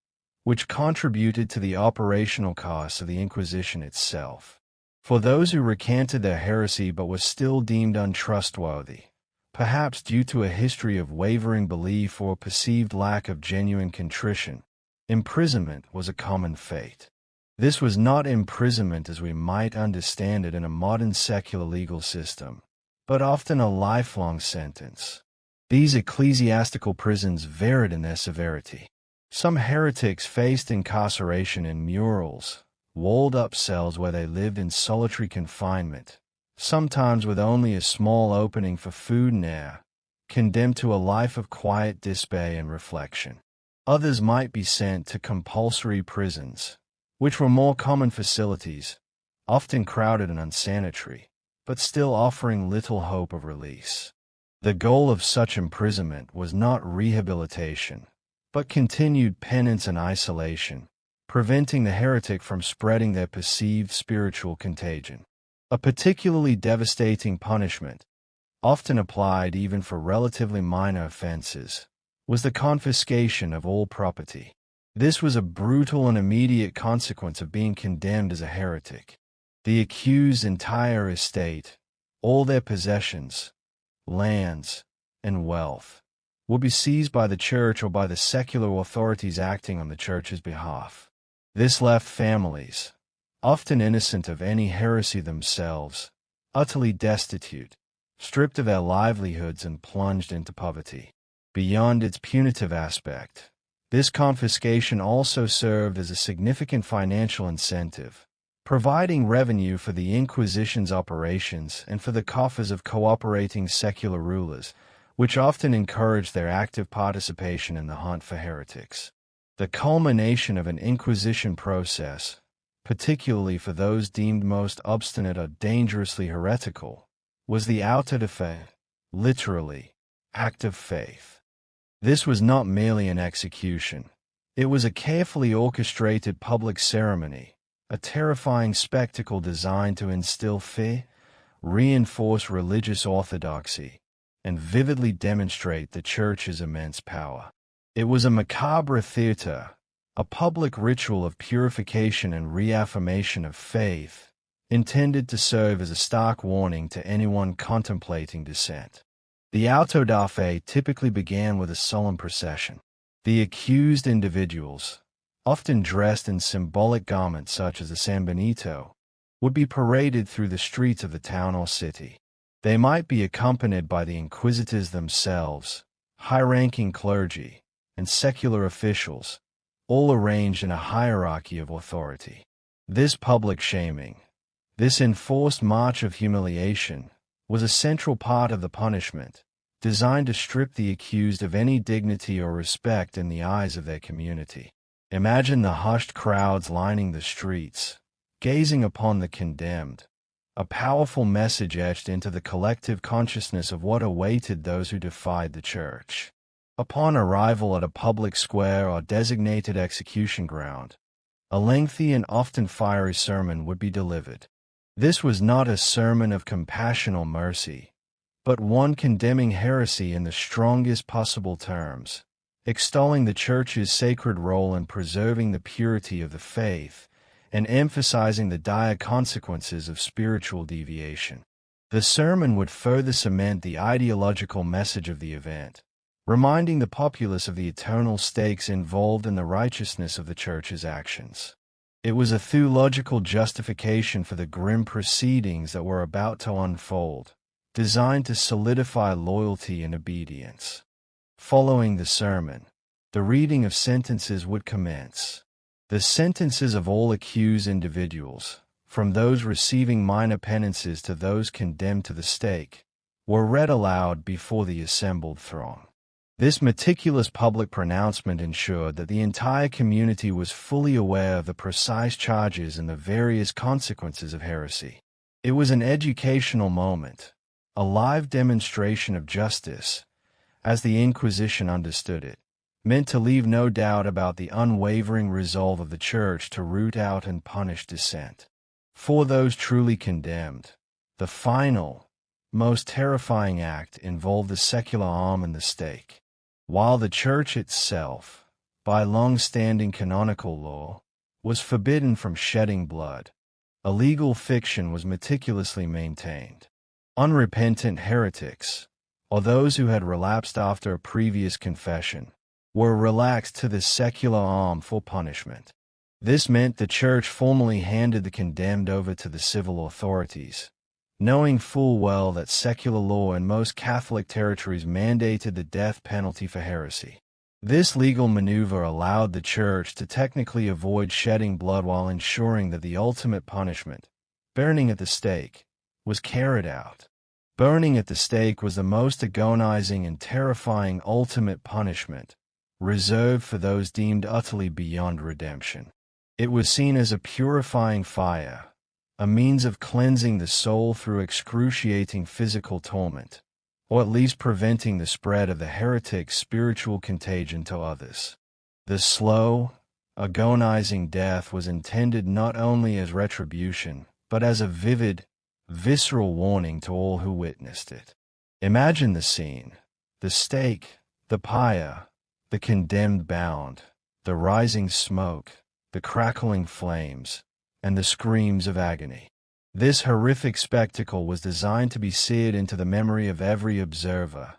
which contributed to the operational costs of the Inquisition itself. For those who recanted their heresy but were still deemed untrustworthy, perhaps due to a history of wavering belief or perceived lack of genuine contrition, imprisonment was a common fate. This was not imprisonment as we might understand it in a modern secular legal system, but often a lifelong sentence. These ecclesiastical prisons varied in their severity. Some heretics faced incarceration in murals, walled-up cells where they lived in solitary confinement, sometimes with only a small opening for food and air, condemned to a life of quiet despair and reflection. Others might be sent to compulsory prisons, which were more common facilities, often crowded and unsanitary, but still offering little hope of release. The goal of such imprisonment was not rehabilitation, but continued penance and isolation, preventing the heretic from spreading their perceived spiritual contagion. A particularly devastating punishment, often applied even for relatively minor offenses, was the confiscation of all property. This was a brutal and immediate consequence of being condemned as a heretic. The accused's entire estate, all their possessions, lands, and wealth, would be seized by the Church or by the secular authorities acting on the Church's behalf. This left families, often innocent of any heresy themselves, utterly destitute, stripped of their livelihoods and plunged into poverty. Beyond its punitive aspect, this confiscation also served as a significant financial incentive, providing revenue for the Inquisition's operations and for the coffers of cooperating secular rulers, which often encouraged their active participation in the hunt for heretics. The culmination of an Inquisition process, particularly for those deemed most obstinate or dangerously heretical, was the auto de fe, literally, act of faith. This was not merely an execution. It was a carefully orchestrated public ceremony, a terrifying spectacle designed to instill fear, reinforce religious orthodoxy, and vividly demonstrate the Church's immense power. It was a macabre theater, a public ritual of purification and reaffirmation of faith, intended to serve as a stark warning to anyone contemplating dissent. The auto da fe typically began with a solemn procession. The accused individuals, often dressed in symbolic garments such as the San Benito, would be paraded through the streets of the town or city. They might be accompanied by the inquisitors themselves, high-ranking clergy, and secular officials, all arranged in a hierarchy of authority. This public shaming, this enforced march of humiliation, was a central part of the punishment, designed to strip the accused of any dignity or respect in the eyes of their community. Imagine the hushed crowds lining the streets, gazing upon the condemned, a powerful message etched into the collective consciousness of what awaited those who defied the Church. Upon arrival at a public square or designated execution ground, a lengthy and often fiery sermon would be delivered. This was not a sermon of compassion or mercy, but one condemning heresy in the strongest possible terms, extolling the Church's sacred role in preserving the purity of the faith, and emphasizing the dire consequences of spiritual deviation. The sermon would further cement the ideological message of the event, reminding the populace of the eternal stakes involved in the righteousness of the Church's actions. It was a theological justification for the grim proceedings that were about to unfold, designed to solidify loyalty and obedience. Following the sermon, the reading of sentences would commence. The sentences of all accused individuals, from those receiving minor penances to those condemned to the stake, were read aloud before the assembled throng. This meticulous public pronouncement ensured that the entire community was fully aware of the precise charges and the various consequences of heresy. It was an educational moment, a live demonstration of justice, as the Inquisition understood it, meant to leave no doubt about the unwavering resolve of the Church to root out and punish dissent. For those truly condemned, the final, most terrifying act involved the secular arm and the stake. While the Church itself, by long-standing canonical law, was forbidden from shedding blood, a legal fiction was meticulously maintained. Unrepentant heretics, or those who had relapsed after a previous confession, were relaxed to the secular arm for punishment. This meant the Church formally handed the condemned over to the civil authorities, knowing full well that secular law in most Catholic territories mandated the death penalty for heresy. This legal maneuver allowed the Church to technically avoid shedding blood while ensuring that the ultimate punishment, burning at the stake, was carried out. Burning at the stake was the most agonizing and terrifying ultimate punishment, reserved for those deemed utterly beyond redemption. It was seen as a purifying fire, a means of cleansing the soul through excruciating physical torment, or at least preventing the spread of the heretic's spiritual contagion to others. The slow, agonizing death was intended not only as retribution, but as a vivid, visceral warning to all who witnessed it. Imagine the scene: the stake, the pyre, the condemned bound, the rising smoke, the crackling flames, and the screams of agony. This horrific spectacle was designed to be seared into the memory of every observer,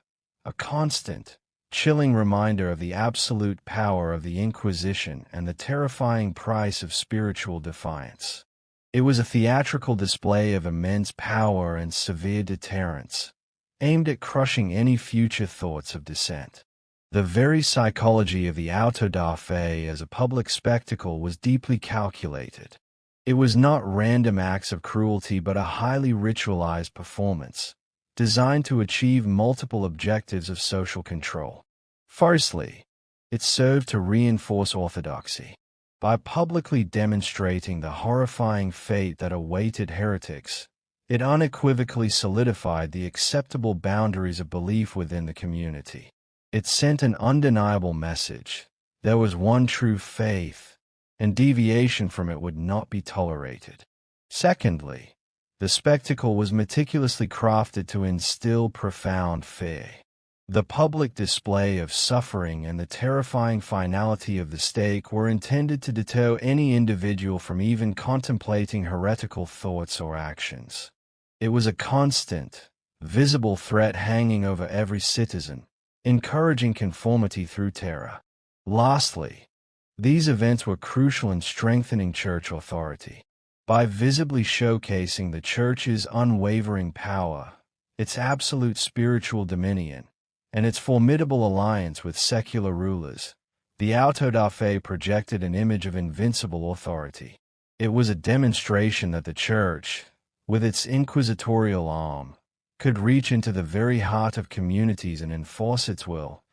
a constant, chilling reminder of the absolute power of the Inquisition and the terrifying price of spiritual defiance. It was a theatrical display of immense power and severe deterrence, aimed at crushing any future thoughts of dissent. The very psychology of the auto da fe as a public spectacle was deeply calculated. It was not random acts of cruelty but a highly ritualized performance, designed to achieve multiple objectives of social control. Firstly, it served to reinforce orthodoxy. By publicly demonstrating the horrifying fate that awaited heretics, it unequivocally solidified the acceptable boundaries of belief within the community. It sent an undeniable message: there was one true faith, and deviation from it would not be tolerated. Secondly, the spectacle was meticulously crafted to instill profound fear. The public display of suffering and the terrifying finality of the stake were intended to deter any individual from even contemplating heretical thoughts or actions. It was a constant, visible threat hanging over every citizen, encouraging conformity through terror. Lastly, these events were crucial in strengthening church authority. By visibly showcasing the Church's unwavering power, its absolute spiritual dominion, and its formidable alliance with secular rulers, the auto da fe projected an image of invincible authority. It was a demonstration that the Church, with its inquisitorial arm, could reach into the very heart of communities and enforce its will,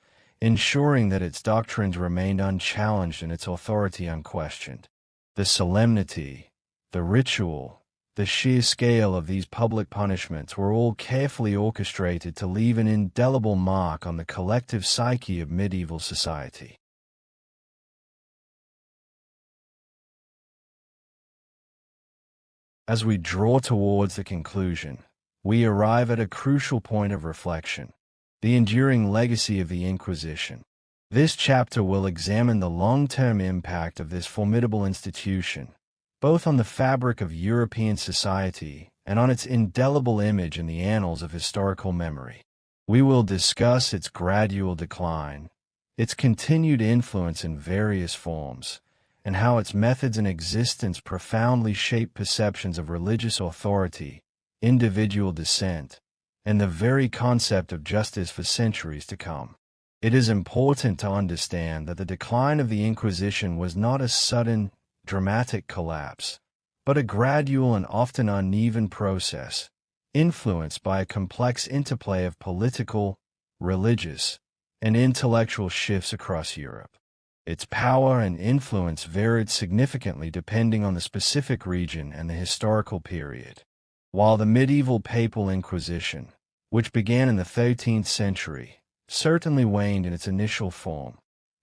ensuring that its doctrines remained unchallenged and its authority unquestioned. The solemnity, the ritual, the sheer scale of these public punishments were all carefully orchestrated to leave an indelible mark on the collective psyche of medieval society. As we draw towards the conclusion, we arrive at a crucial point of reflection: the enduring legacy of the Inquisition. This chapter will examine the long-term impact of this formidable institution, both on the fabric of European society and on its indelible image in the annals of historical memory. We will discuss its gradual decline, its continued influence in various forms, and how its methods and existence profoundly shape perceptions of religious authority, individual dissent, and the very concept of justice for centuries to come. It is important to understand that the decline of the Inquisition was not a sudden, dramatic collapse, but a gradual and often uneven process, influenced by a complex interplay of political, religious, and intellectual shifts across Europe. Its power and influence varied significantly depending on the specific region and the historical period. While the medieval Papal Inquisition, which began in the 13th century, certainly waned in its initial form,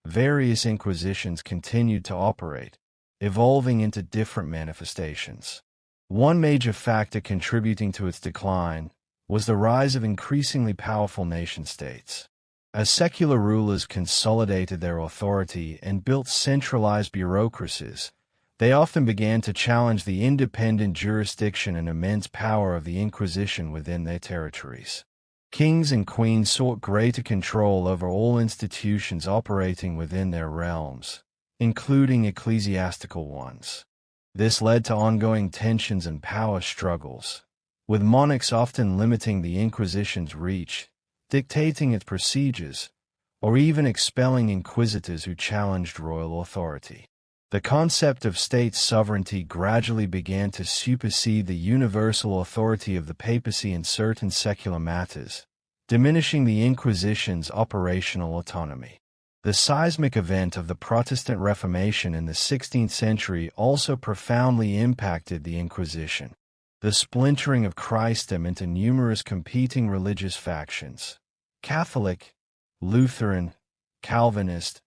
various inquisitions continued to operate, evolving into different manifestations. One major factor contributing to its decline was the rise of increasingly powerful nation-states. As secular rulers consolidated their authority and built centralized bureaucracies, they often began to challenge the independent jurisdiction and immense power of the Inquisition within their territories. Kings and queens sought greater control over all institutions operating within their realms, including ecclesiastical ones. This led to ongoing tensions and power struggles, with monarchs often limiting the Inquisition's reach, dictating its procedures, or even expelling inquisitors who challenged royal authority. The concept of state sovereignty gradually began to supersede the universal authority of the papacy in certain secular matters, diminishing the Inquisition's operational autonomy. The seismic event of the Protestant Reformation in the 16th century also profoundly impacted the Inquisition. The splintering of Christendom into numerous competing religious factions, Catholic, Lutheran, Calvinist,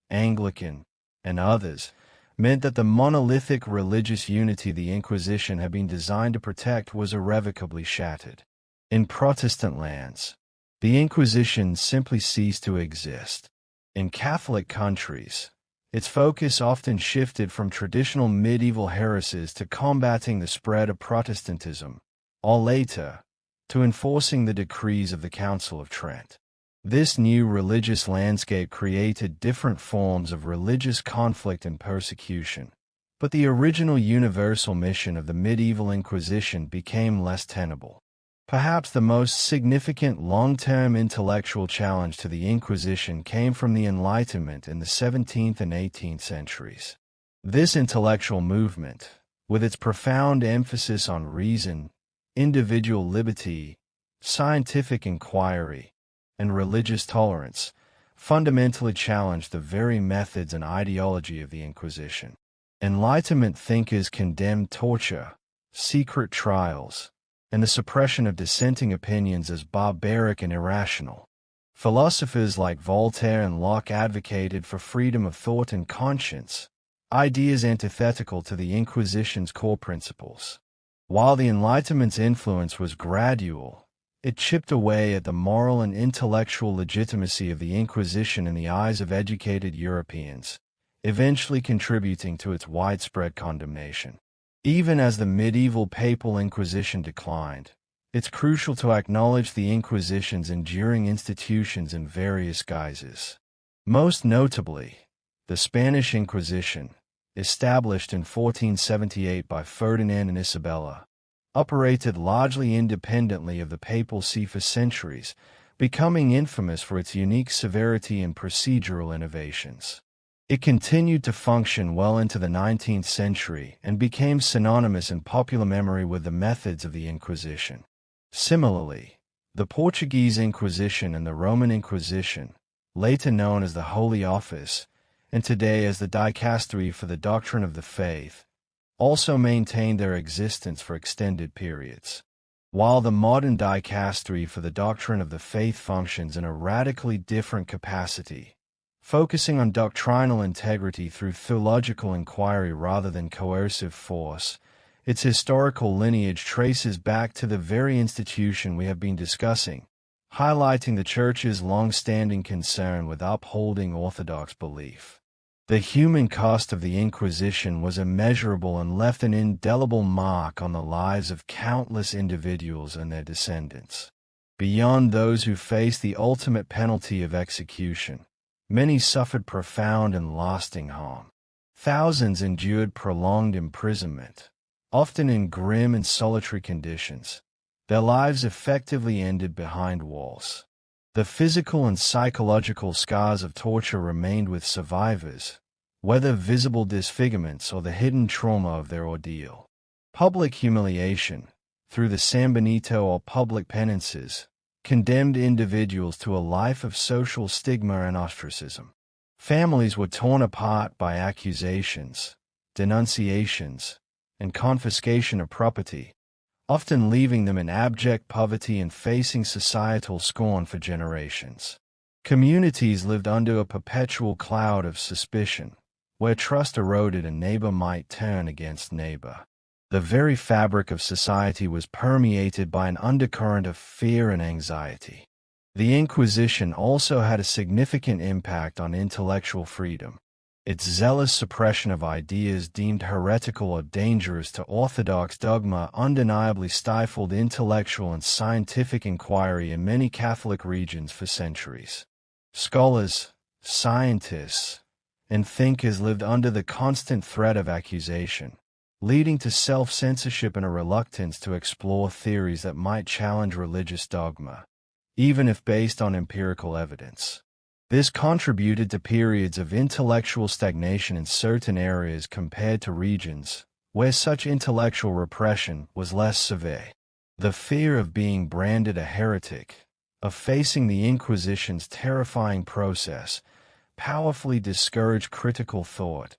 Anglican, and others, meant that the monolithic religious unity the Inquisition had been designed to protect was irrevocably shattered. In Protestant lands, the Inquisition simply ceased to exist. In Catholic countries, its focus often shifted from traditional medieval heresies to combating the spread of Protestantism, or later, to enforcing the decrees of the Council of Trent. This new religious landscape created different forms of religious conflict and persecution, but the original universal mission of the medieval Inquisition became less tenable. Perhaps the most significant long-term intellectual challenge to the Inquisition came from the Enlightenment in the 17th and 18th centuries. This intellectual movement, with its profound emphasis on reason, individual liberty, scientific inquiry, and religious tolerance, fundamentally challenged the very methods and ideology of the Inquisition. Enlightenment thinkers condemned torture, secret trials, and the suppression of dissenting opinions as barbaric and irrational. Philosophers like Voltaire and Locke advocated for freedom of thought and conscience, ideas antithetical to the Inquisition's core principles. While the Enlightenment's influence was gradual, It chipped away at the moral and intellectual legitimacy of the Inquisition in the eyes of educated Europeans, eventually contributing to its widespread condemnation. Even as the medieval Papal Inquisition declined, it's crucial to acknowledge the Inquisition's enduring institutions in various guises. Most notably, the Spanish Inquisition, established in 1478 by Ferdinand and Isabella, operated largely independently of the papal see for centuries, becoming infamous for its unique severity and procedural innovations. It continued to function well into the 19th century and became synonymous in popular memory with the methods of the Inquisition. Similarly, the Portuguese Inquisition and the Roman Inquisition, later known as the Holy Office, and today as the Dicastery for the Doctrine of the Faith, also maintained their existence for extended periods. While the modern Dicastery for the Doctrine of the Faith functions in a radically different capacity, focusing on doctrinal integrity through theological inquiry rather than coercive force, its historical lineage traces back to the very institution we have been discussing, highlighting the Church's long-standing concern with upholding orthodox belief. The human cost of the Inquisition was immeasurable and left an indelible mark on the lives of countless individuals and their descendants. Beyond those who faced the ultimate penalty of execution, many suffered profound and lasting harm. Thousands endured prolonged imprisonment, often in grim and solitary conditions. Their lives effectively ended behind walls. The physical and psychological scars of torture remained with survivors, whether visible disfigurements or the hidden trauma of their ordeal. Public humiliation, through the sanbenito or public penances, condemned individuals to a life of social stigma and ostracism. Families were torn apart by accusations, denunciations, and confiscation of property, often leaving them in abject poverty and facing societal scorn for generations. Communities lived under a perpetual cloud of suspicion, where trust eroded and neighbor might turn against neighbor. The very fabric of society was permeated by an undercurrent of fear and anxiety. The Inquisition also had a significant impact on intellectual freedom. Its zealous suppression of ideas deemed heretical or dangerous to orthodox dogma undeniably stifled intellectual and scientific inquiry in many Catholic regions for centuries. Scholars, scientists, and thinkers lived under the constant threat of accusation, leading to self-censorship and a reluctance to explore theories that might challenge religious dogma, even if based on empirical evidence. This contributed to periods of intellectual stagnation in certain areas compared to regions where such intellectual repression was less severe. The fear of being branded a heretic, of facing the Inquisition's terrifying process, powerfully discouraged critical thought,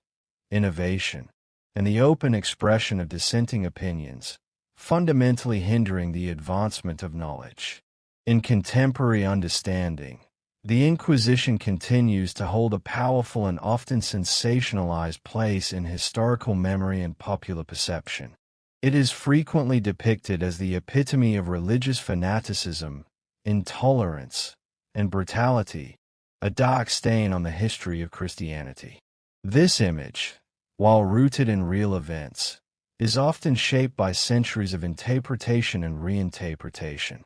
innovation, and the open expression of dissenting opinions, fundamentally hindering the advancement of knowledge. In contemporary understanding, the Inquisition continues to hold a powerful and often sensationalized place in historical memory and popular perception. It is frequently depicted as the epitome of religious fanaticism, intolerance, and brutality, a dark stain on the history of Christianity. This image, while rooted in real events, is often shaped by centuries of interpretation and reinterpretation.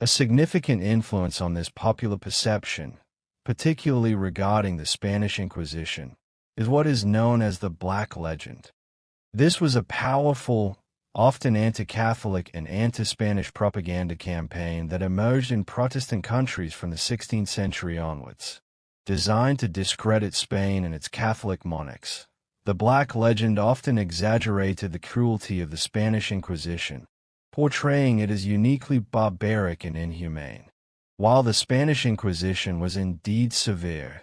A significant influence on this popular perception, particularly regarding the Spanish Inquisition, is what is known as the Black Legend. This was a powerful, often anti-Catholic and anti-Spanish propaganda campaign that emerged in Protestant countries from the 16th century onwards. Designed to discredit Spain and its Catholic monarchs, the Black Legend often exaggerated the cruelty of the Spanish Inquisition, portraying it as uniquely barbaric and inhumane. While the Spanish Inquisition was indeed severe,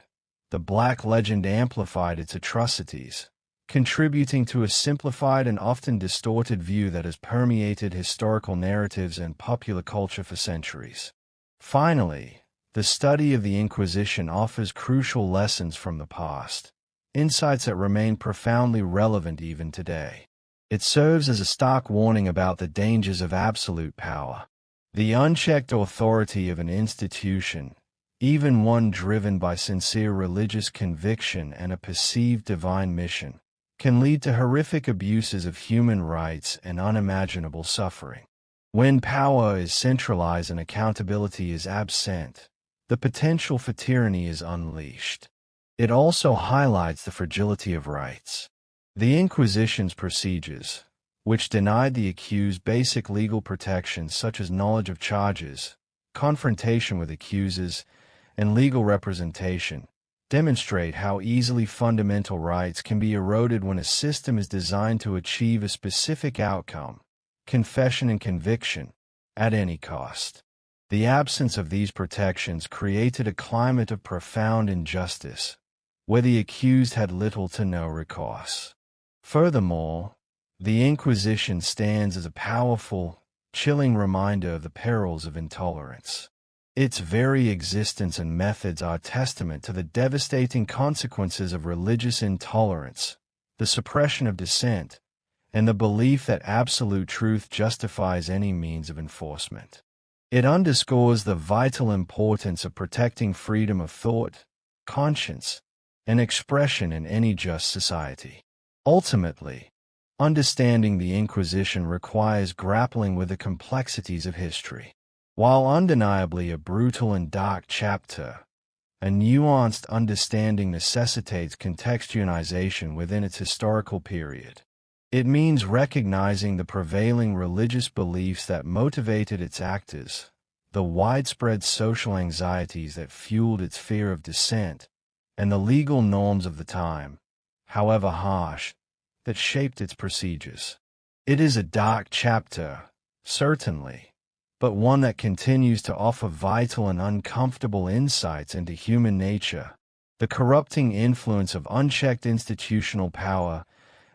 the Black Legend amplified its atrocities, contributing to a simplified and often distorted view that has permeated historical narratives and popular culture for centuries. Finally, the study of the Inquisition offers crucial lessons from the past, insights that remain profoundly relevant even today. It serves as a stark warning about the dangers of absolute power. The unchecked authority of an institution, even one driven by sincere religious conviction and a perceived divine mission, can lead to horrific abuses of human rights and unimaginable suffering. When power is centralized and accountability is absent, the potential for tyranny is unleashed. It also highlights the fragility of rights. The Inquisition's procedures, which denied the accused basic legal protections such as knowledge of charges, confrontation with accusers, and legal representation, demonstrate how easily fundamental rights can be eroded when a system is designed to achieve a specific outcome, confession and conviction, at any cost. The absence of these protections created a climate of profound injustice, where the accused had little to no recourse. Furthermore, the Inquisition stands as a powerful, chilling reminder of the perils of intolerance. Its very existence and methods are testament to the devastating consequences of religious intolerance, the suppression of dissent, and the belief that absolute truth justifies any means of enforcement. It underscores the vital importance of protecting freedom of thought, conscience, and expression in any just society. Ultimately, understanding the Inquisition requires grappling with the complexities of history. While undeniably a brutal and dark chapter, a nuanced understanding necessitates contextualization within its historical period. It means recognizing the prevailing religious beliefs that motivated its actors, the widespread social anxieties that fueled its fear of dissent, and the legal norms of the time, however harsh, that shaped its procedures. It is a dark chapter, certainly, but one that continues to offer vital and uncomfortable insights into human nature, the corrupting influence of unchecked institutional power,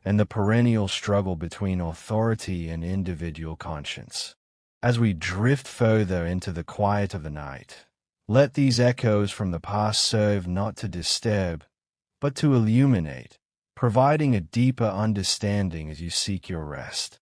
and the perennial struggle between authority and individual conscience. As we drift further into the quiet of the night, let these echoes from the past serve not to disturb, but to illuminate, providing a deeper understanding as you seek your rest.